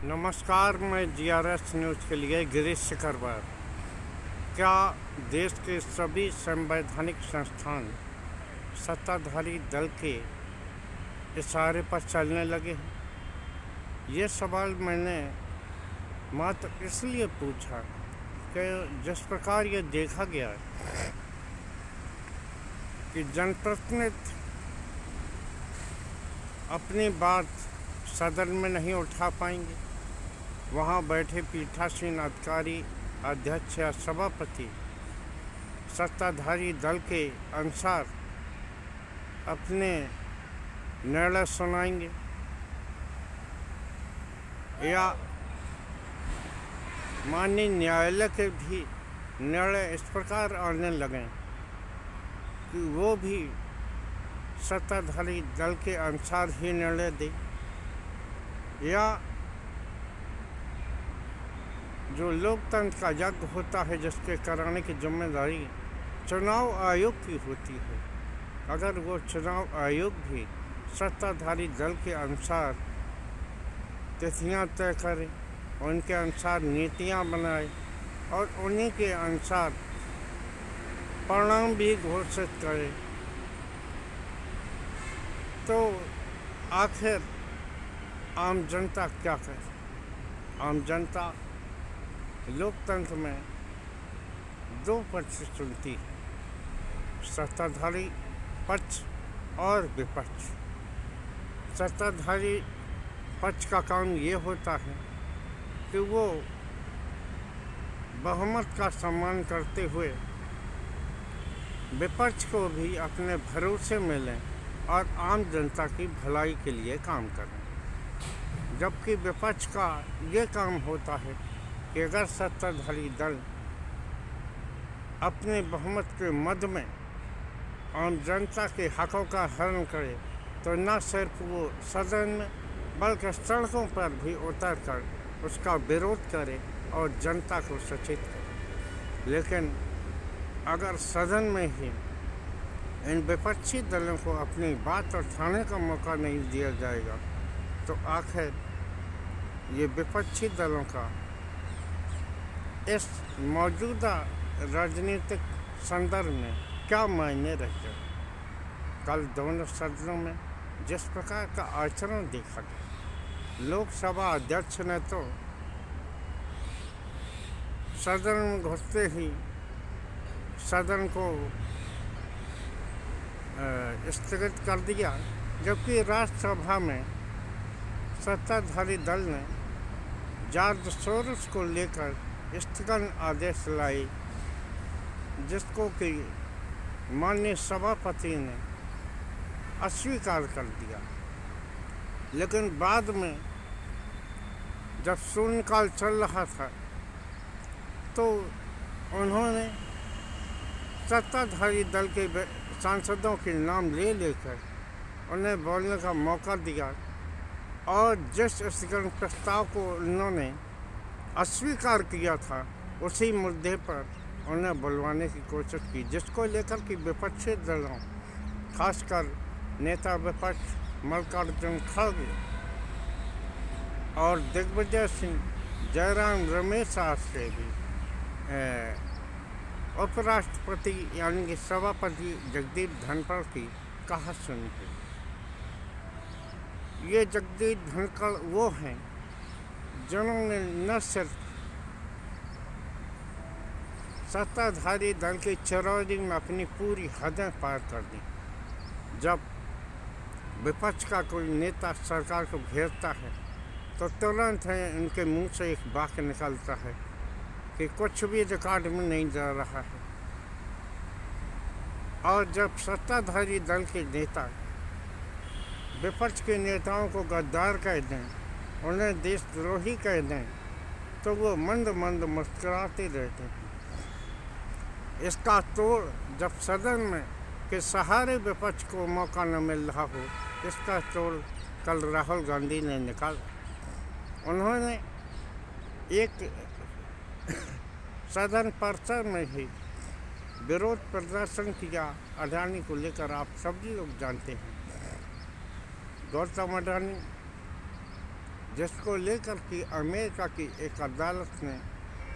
नमस्कार, मैं GRS news के लिए गिरीश शिखरवार। क्या देश के सभी संवैधानिक संस्थान सत्ताधारी दल के इशारे पर चलने लगे हैं? ये सवाल मैंने मात्र इसलिए पूछा कि जिस प्रकार ये देखा गया है कि जनप्रतिनिधि अपनी बात सदन में नहीं उठा पाएंगे, वहाँ बैठे पीठासीन अधिकारी, अध्यक्ष या सभापति सत्ताधारी दल के अनुसार अपने निर्णय सुनाएंगे, या माननीय न्यायालय के भी निर्णय इस प्रकार आने लगे कि वो भी सत्ताधारी दल के अनुसार ही निर्णय दे, या जो लोकतंत्र का यज्ञ होता है जिसके कराने की जिम्मेदारी चुनाव आयोग की होती है, अगर वो चुनाव आयोग भी सत्ताधारी दल के अनुसार तिथियां तय करे, उनके अनुसार नीतियां बनाए और उन्हीं के अनुसार परिणाम भी घोषित करे, तो आखिर आम जनता क्या करे? आम जनता लोकतंत्र में दो पक्ष चुनती है, सत्ताधारी पक्ष और विपक्ष। सत्ताधारी पक्ष का काम ये होता है कि वो बहुमत का सम्मान करते हुए विपक्ष को भी अपने भरोसे में लें और आम जनता की भलाई के लिए काम करें, जबकि विपक्ष का ये काम होता है कि अगर सत्ताधारी दल अपने बहुमत के मद में आम जनता के हकों का हनन करे तो न सिर्फ वो सदन में बल्कि सड़कों पर भी उतर कर उसका विरोध करे और जनता को सचेत करे। लेकिन अगर सदन में ही इन विपक्षी दलों को अपनी बात उठाने का मौका नहीं दिया जाएगा तो आखिर ये विपक्षी दलों का इस मौजूदा राजनीतिक संदर्भ में क्या मायने रह जाए। कल दोनों सदनों में जिस प्रकार का आचरण देखा गया, लोकसभा अध्यक्ष ने तो सदन में घुसते ही सदन को स्थगित कर दिया, जबकि राज्यसभा में सत्ताधारी दल ने जॉर्ज सोरोस को लेकर स्थगन आदेश लाई, जिसको कि माननीय सभापति ने अस्वीकार कर दिया। लेकिन बाद में जब शून्यकाल चल रहा था तो उन्होंने सत्ताधारी दल के सांसदों के नाम ले लेकर उन्हें बोलने का मौका दिया और जिस स्थगन प्रस्ताव को उन्होंने अस्वीकार किया था उसी मुद्दे पर उन्हें बुलवाने की कोशिश की, जिसको लेकर कि विपक्षी दलों खासकर नेता विपक्ष मल्लिकार्जुन खड़गे और दिग्विजय सिंह, जयराम रमेश आश्रय भी उपराष्ट्रपति यानी कि सभापति जगदीप धनखड़ की कहा सुनी है। ये जगदीप धनखड़ वो हैं जिन्होंने न सिर्फ सत्ताधारी दल की चरौरी में अपनी पूरी हदें पार कर दी, जब विपक्ष का कोई नेता सरकार को घेरता है तो तुरंत है उनके मुंह से एक वाक्य निकलता है कि कुछ भी रिकॉर्ड में नहीं जा रहा है, और जब सत्ताधारी दल के नेता विपक्ष के नेताओं को गद्दार कह दें, उन्हें देशद्रोही कह दें, तो वो मंद मंद मुस्कुराते रहते हैं। इसका तोड़ जब सदन में के सहारे विपक्ष को मौका न मिल रहा हो, इसका तोड़ कल राहुल गांधी ने निकाला। उन्होंने एक सदन परिसर में ही विरोध प्रदर्शन किया अडानी को लेकर, आप सभी लोग जानते हैं। गौतम अडानी जिसको लेकर कि अमेरिका की एक अदालत ने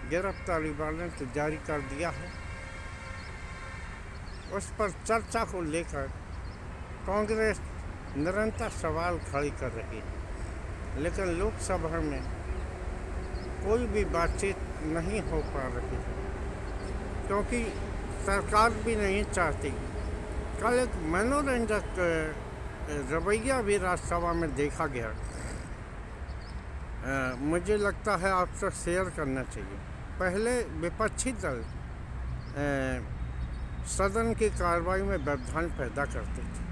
गिरफ्तारी वारंट जारी कर दिया है, उस पर चर्चा को लेकर कांग्रेस निरंतर सवाल खड़ी कर रही है, लेकिन लोकसभा में कोई भी बातचीत नहीं हो पा रही है क्योंकि सरकार भी नहीं चाहती। कल एक मनोरंजक रवैया भी राज्यसभा में देखा गया, मुझे लगता है आपसे शेयर करना चाहिए। पहले विपक्षी दल सदन की कार्रवाई में व्यवधान पैदा करते थे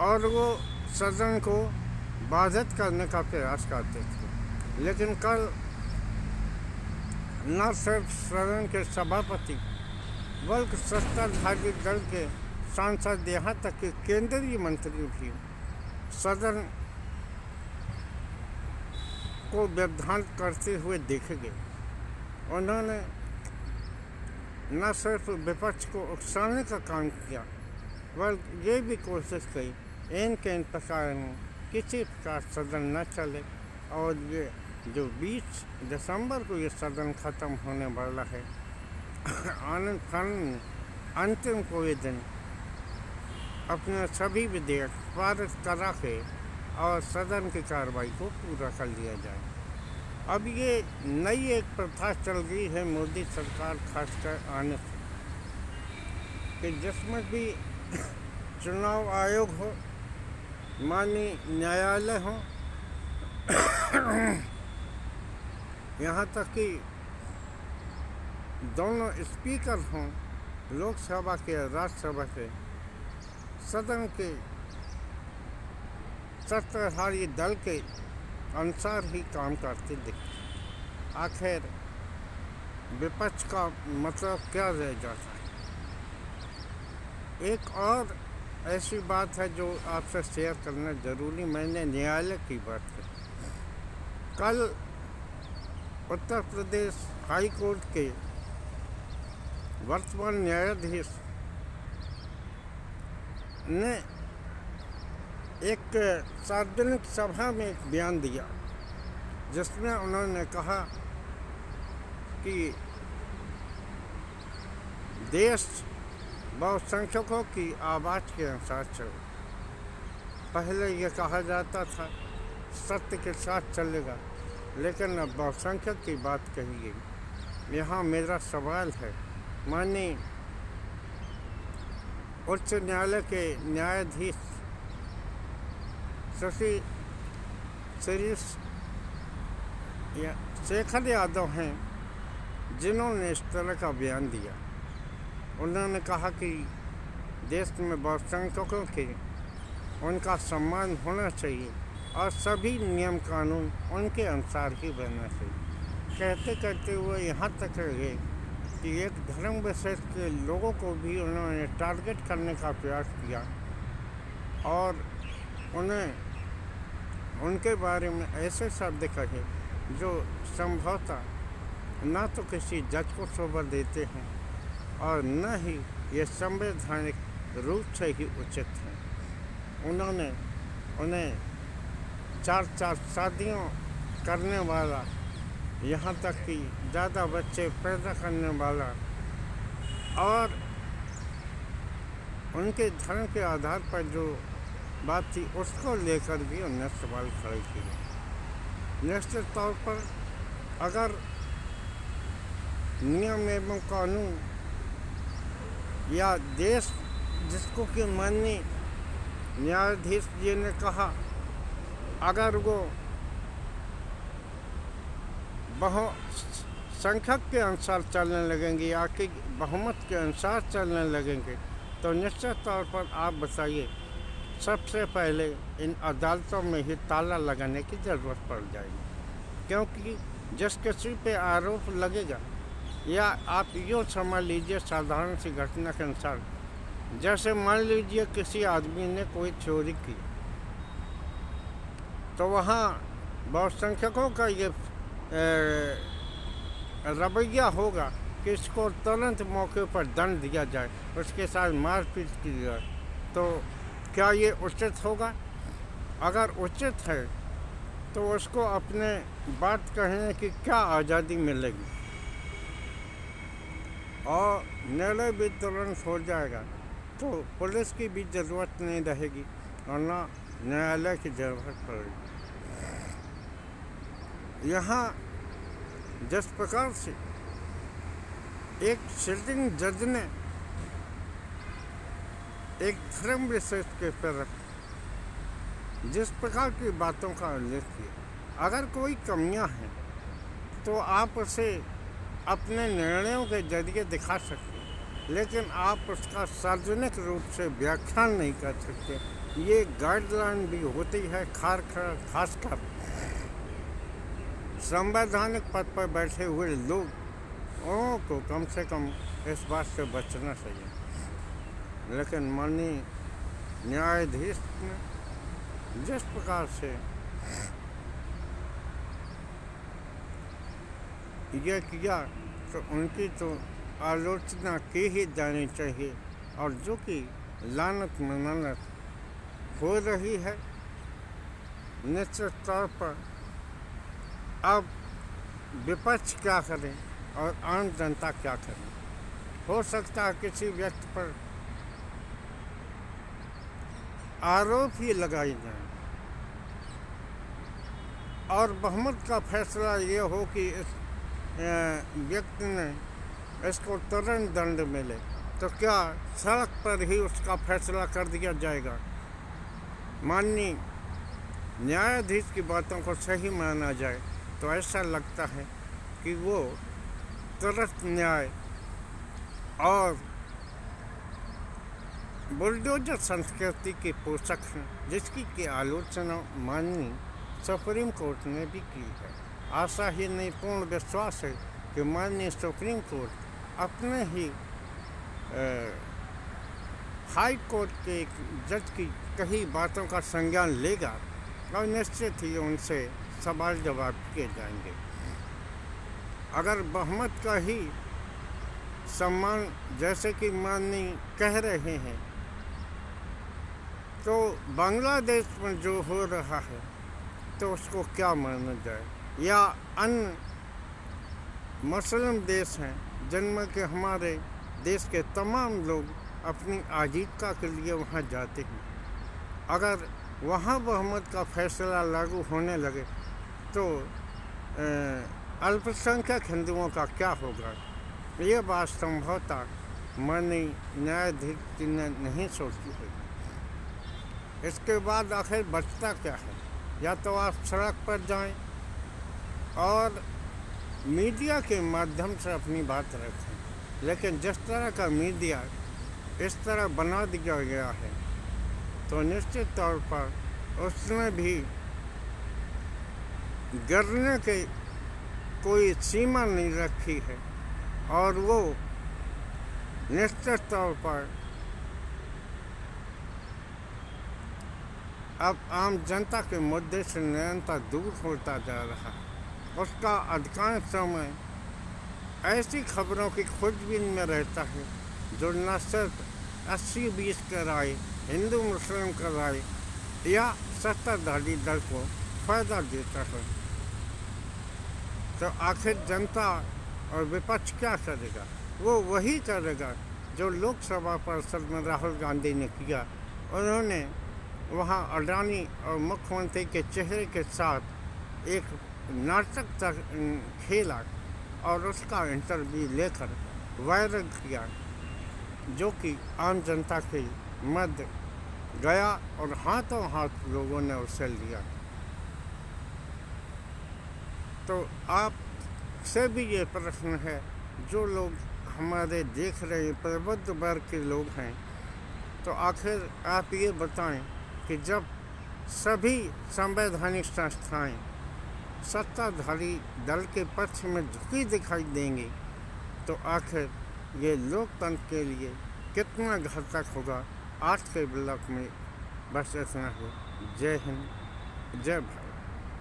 और वो सदन को बाधित करने का प्रयास करते थे, लेकिन कल न सिर्फ सदन के सभापति बल्कि सत्ताधारी दल के सांसद, यहाँ तक कि केंद्रीय मंत्री भी सदन को व्यवधान करते हुए देखे गए। उन्होंने न सिर्फ विपक्ष को उकसाने का काम किया बल्कि ये भी कोशिश की इन प्रकार में किसी प्रकार सदन न चले और ये जो 20 दिसंबर को ये सदन ख़त्म होने वाला है, आनंद कानून अंतिम कोई दिन अपने सभी विधेयक पारित करा के और सदन की कार्रवाई को पूरा कर लिया जाए। अब ये नई एक प्रथा चल गई है मोदी सरकार खासकर आने से कि जिसमें भी चुनाव आयोग हो, माननीय न्यायालय हो, यहाँ तक कि दोनों स्पीकर हों, लोकसभा के राज्यसभा के, सदन के सत्ताधारी दल के अनुसार ही काम करते दिखते। आखिर विपक्ष का मतलब क्या रह जाता है। एक और ऐसी बात है जो आपसे शेयर करना जरूरी, मैंने न्यायालय की बात की। कल उत्तर प्रदेश हाई कोर्ट के वर्तमान न्यायाधीश ने एक सार्वजनिक सभा में एक बयान दिया जिसमें उन्होंने कहा कि देश बहुसंख्यकों की आवाज़ के अनुसार चले। पहले ये कहा जाता था सत्य के साथ चलेगा, लेकिन अब बहुसंख्यक की बात कही गई। यहाँ मेरा सवाल है, माननीय उच्च न्यायालय के न्यायाधीश श्री शेखर यादव हैं, जिन्होंने इस तरह का बयान दिया। उन्होंने कहा कि देश में बहुसंख्यकों के उनका सम्मान होना चाहिए और सभी नियम कानून उनके अनुसार ही बनना चाहिए। कहते कहते हुए यहाँ तक रहे कि एक धर्म विशेष के लोगों को भी उन्होंने टारगेट करने का प्रयास किया और उन्हें उनके बारे में ऐसे शब्द कहे जो संभवतः न तो किसी जज को शोभा देते हैं और न ही ये संवैधानिक रूप से ही उचित है। उन्होंने उन्हें 4 शादियों करने वाला, यहाँ तक कि ज़्यादा बच्चे पैदा करने वाला और उनके धर्म के आधार पर जो बात थी उसको लेकर भी उन्हें सवाल खड़े किए। निश्चित तौर पर अगर नियम एवं कानून या देश, जिसको कि माननीय न्यायाधीश जी ने कहा, अगर वो बहुसंख्यक के अनुसार चलने लगेंगे या कि बहुमत के अनुसार चलने लगेंगे तो निश्चित तौर पर आप बताइए, सबसे पहले इन अदालतों में ही ताला लगाने की ज़रूरत पड़ जाएगी। क्योंकि जिस किसी पे आरोप लगेगा, या आप यूँ समझ लीजिए साधारण सी घटना के अनुसार, जैसे मान लीजिए किसी आदमी ने कोई चोरी की तो वहाँ बहुसंख्यकों का ये रवैया होगा कि इसको तुरंत मौके पर दंड दिया जाए, उसके साथ मारपीट की जाए, तो क्या ये उचित होगा? अगर उचित है तो उसको अपने बात कहने की क्या आज़ादी मिलेगी, और निर्णय भी तुरंत हो जाएगा, तो पुलिस की भी ज़रूरत नहीं रहेगी और ना न्यायालय की ज़रूरत पड़ेगी। यहाँ जिस प्रकार से एक सिटिंग जज ने एक धर्म विशेष के प्रति जिस प्रकार की बातों का उल्लेख किया, अगर कोई कमियां हैं तो आप उसे अपने निर्णयों के जरिए दिखा सकते हैं, लेकिन आप उसका सार्वजनिक रूप से व्याख्यान नहीं कर सकते। ये गाइडलाइन भी होती है, खासकर संवैधानिक पद पर बैठे हुए लोगों को कम से कम इस बात से बचना चाहिए। लेकिन माननीय न्यायाधीश ने जिस प्रकार से यह किया, तो उनकी तो आलोचना की ही जानी चाहिए, और जो कि लानत मनानत हो रही है। निश्चित तौर पर अब विपक्ष क्या करें और आम जनता क्या करें। हो सकता है किसी व्यक्ति पर आरोप ही लगाए जाए और बहुमत का फैसला ये हो कि इस व्यक्ति ने इसको तुरंत दंड मिले, तो क्या सड़क पर ही उसका फैसला कर दिया जाएगा? माननीय न्यायाधीश की बातों को सही माना जाए तो ऐसा लगता है कि वो तुरंत न्याय और बुलडोजर संस्कृति के पोषक हैं, जिसकी की आलोचना माननीय सुप्रीम कोर्ट ने भी की है। आशा ही नहीं, पूर्ण विश्वास है कि माननीय सुप्रीम कोर्ट अपने ही हाई कोर्ट के एक जज की कही बातों का संज्ञान लेगा और निश्चित ही उनसे सवाल जवाब किए जाएंगे। अगर बहुमत का ही सम्मान जैसे कि माननीय कह रहे हैं, तो बांग्लादेश में जो हो रहा है तो उसको क्या माना जाए, या अन्य मुस्लिम देश हैं जिनमें के हमारे देश के तमाम लोग अपनी आजीविका के लिए वहाँ जाते हैं। अगर वहाँ बहुमत का फैसला लागू होने लगे तो अल्पसंख्यक हिंदुओं का क्या होगा? ये बात संभवतः माननीय न्यायाधीश जी ने नहीं सोची है। इसके बाद आखिर बचता क्या है? या तो आप सड़क पर जाएं और मीडिया के माध्यम से अपनी बात रखें, लेकिन जिस तरह का मीडिया इस तरह बना दिया गया है, तो निश्चित तौर पर उसमें भी गिरने की कोई सीमा नहीं रखी है, और वो निश्चित तौर पर अब आम जनता के मुद्दे से निरंतर दूर होता जा रहा है। उसका अधिकांश समय ऐसी खबरों की खोजबीन में रहता है जो न सिर्फ 80-20 का राय, हिंदू मुस्लिम का राय या सत्ताधारी दल को फायदा देता है। तो आखिर जनता और विपक्ष क्या करेगा? वो वही करेगा जो लोकसभा परिषद में राहुल गांधी ने किया। उन्होंने वहाँ अडानी और मुख्यमंत्री के चेहरे के साथ एक नाटक तक खेला और उसका इंटरव्यू लेकर वायरल किया, जो कि आम जनता के मध्य गया और हाथों हाथ लोगों ने उसे लिया। तो आप से भी ये प्रश्न है, जो लोग हमारे देख रहे प्रबुद्ध वर्ग के लोग हैं, तो आखिर आप ये बताएं कि जब सभी संवैधानिक संस्थाएं सत्ताधारी दल के पक्ष में झुकी दिखाई देंगी, तो आखिर ये लोकतंत्र के लिए कितना घातक होगा। आज के ब्लॉक में बस इतना ही। जय हिंद, जय भारत।